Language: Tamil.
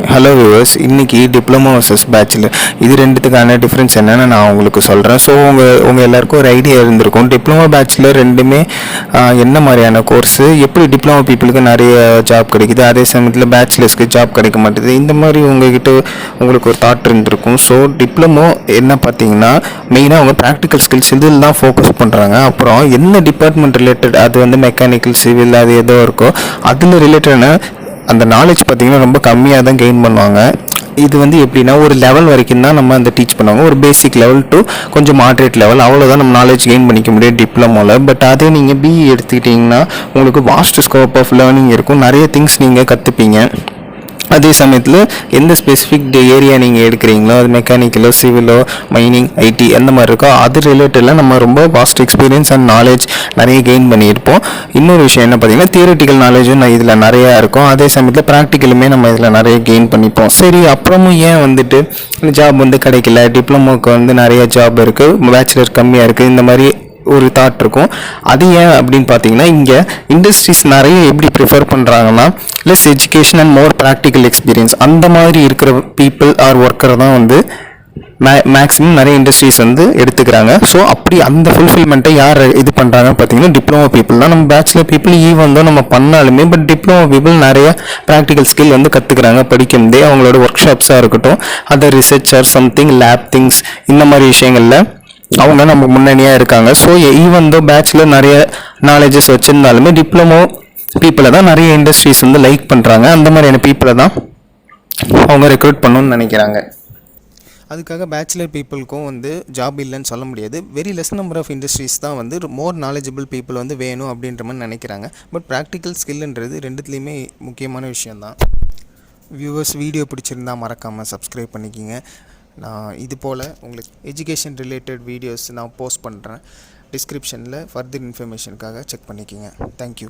ஹலோ வியூவர்ஸ், இன்றைக்கி டிப்ளமோ வர்சஸ் பேச்சுலர் இது ரெண்டுத்துக்கான டிஃப்ரென்ஸ் என்னென்னு நான் உங்களுக்கு சொல்கிறேன். ஸோ உங்கள் எல்லாருக்கும் ஒரு ஐடியா இருந்திருக்கும், டிப்ளமோ பேச்சுலர் ரெண்டுமே என்ன மாதிரியான கோர்ஸு, எப்படி டிப்ளமோ பீப்புளுக்கு நிறைய ஜாப் கிடைக்குது, அதே சமயத்தில் பேச்சுலர்ஸ்க்கு ஜாப் கிடைக்க மாட்டேது, இந்த மாதிரி உங்கள்கிட்ட உங்களுக்கு ஒரு தாட் இருந்திருக்கும். ஸோ டிப்ளமோ என்ன பார்த்தீங்கன்னா மெயினாக அவங்க ப்ராக்டிக்கல் ஸ்கில்ஸ் இதில் தான் ஃபோக்கஸ் பண்ணுறாங்க. அப்புறம் என்ன டிபார்ட்மெண்ட் ரிலேட்டட், அது வந்து மெக்கானிக்கல், சிவில், அது எதோ இருக்கோ அதில் ரிலேட்டடான அந்த நாலேஜ் பார்த்திங்கன்னா ரொம்ப கம்மியாக தான் கெயின் பண்ணுவாங்க. இது வந்து எப்படின்னா ஒரு லெவல் வரைக்கும் தான் நம்ம அந்த டீச் பண்ணுவாங்க, ஒரு பேசிக் லெவல் டு கொஞ்சம் மாட்ரேட் லெவல், அவ்வளோதான் நம்ம நாலேஜ் கெயின் பண்ணிக்க முடியும் டிப்ளமோவில். பட் அதே நீங்கள் பிஇ எடுத்துக்கிட்டிங்கன்னா உங்களுக்கு வாஸ்ட் ஸ்கோப் ஆஃப் லேர்னிங் இருக்கும், நிறைய திங்ஸ் நீங்கள் கற்றுப்பீங்க. அதே சமயத்தில் எந்த ஸ்பெசிஃபிக் ஏரியா நீங்கள் எடுக்கிறீங்களோ, அது மெக்கானிக்கலோ, சிவிலோ, மைனிங், ஐடி அந்த மாதிரி இருக்கோ அது ரிலேட்டடில் நம்ம ரொம்ப வாஸ்ட் எக்ஸ்பீரியன்ஸ் அண்ட் நாலேஜ் நிறைய கெயின் பண்ணியிருப்போம். இன்னொரு விஷயம் என்ன பார்த்தீங்கன்னா தியரிட்டிக்கல் நாலேஜும் இதில் நிறையா இருக்கும், அதே சமயத்தில் ப்ராக்டிக்கலுமே நம்ம இதில் நிறைய கெயின் பண்ணிப்போம். சரி, அப்புறமும் ஏன் வந்துட்டு ஜாப் வந்து கிடைக்கல, டிப்ளமோக்கு வந்து நிறைய ஜாப் இருக்குது, பேச்சுலர் கம்மியாக இருக்குது, இந்த மாதிரி ஒரு தாட் இருக்கும். அது ஏன் அப்படின்னு பார்த்தீங்கன்னா இங்கே இண்டஸ்ட்ரீஸ் நிறைய எப்படி ப்ரிஃபர் பண்ணுறாங்கன்னா less education and more practical experience அந்த மாதிரி இருக்கிற பீப்புள் ஆர் ஒர்க்கர் தான் வந்து மேக்ஸிமம் நிறைய இண்டஸ்ட்ரீஸ் வந்து எடுத்துக்கிறாங்க. ஸோ அப்படி அந்த ஃபுல்ஃபில்மெண்ட்டை யார் இது பண்ணுறாங்கன்னு பார்த்தீங்கன்னா டிப்ளமோ பீப்புள் தான். நம்ம பேச்சுலர் பீப்புள் ஈவன் தான் நம்ம பண்ணாலுமே பட் டிப்ளமோ பீப்புள் நிறைய ப்ராக்டிக்கல் ஸ்கில் வந்து கற்றுக்குறாங்க படிக்கும்போதே. அவங்களோட ஒர்க் ஷாப்ஸாக இருக்கட்டும், other research or something lab things, இந்த மாதிரி விஷயங்களில் அவங்க நம்ம முன்னணியாக இருக்காங்க. ஸோ ஈவன் தோ பேச்சுலர் நிறைய நாலேஜஸ் வச்சுருந்தாலுமே டிப்ளமோ பீப்புளை தான் நிறைய இண்டஸ்ட்ரீஸ் வந்து லைக் பண்ணுறாங்க. அந்த மாதிரியான பீப்புளை தான் அவங்க ரெக்ரூட் பண்ணணும்னு நினைக்கிறாங்க. அதுக்காக பேச்சுலர் பீப்புளுக்கும் வந்து ஜாப் இல்லைன்னு சொல்ல முடியாது. Very less number of industries தான் வந்து மோர் நாலேஜபிள் பீப்புள் வந்து வேணும் அப்படின்ற மாதிரி நினைக்கிறாங்க. பட் ப்ராக்டிக்கல் ஸ்கில்ன்றது ரெண்டுத்துலேயுமே முக்கியமான விஷயந்தான். வியூவர்ஸ், வீடியோ பிடிச்சிருந்தா மறக்காமல் சப்ஸ்கிரைப் பண்ணிக்கிங்க. நான் இது போல் உங்களுக்கு எஜுகேஷன் ரிலேட்டட் வீடியோஸ் நான் போஸ்ட் பண்ணுறேன். டிஸ்கிரிப்ஷனில் ஃபர்தர் இன்ஃபர்மேஷனுக்காக செக் பண்ணிக்கிங்க. தேங்க்யூ.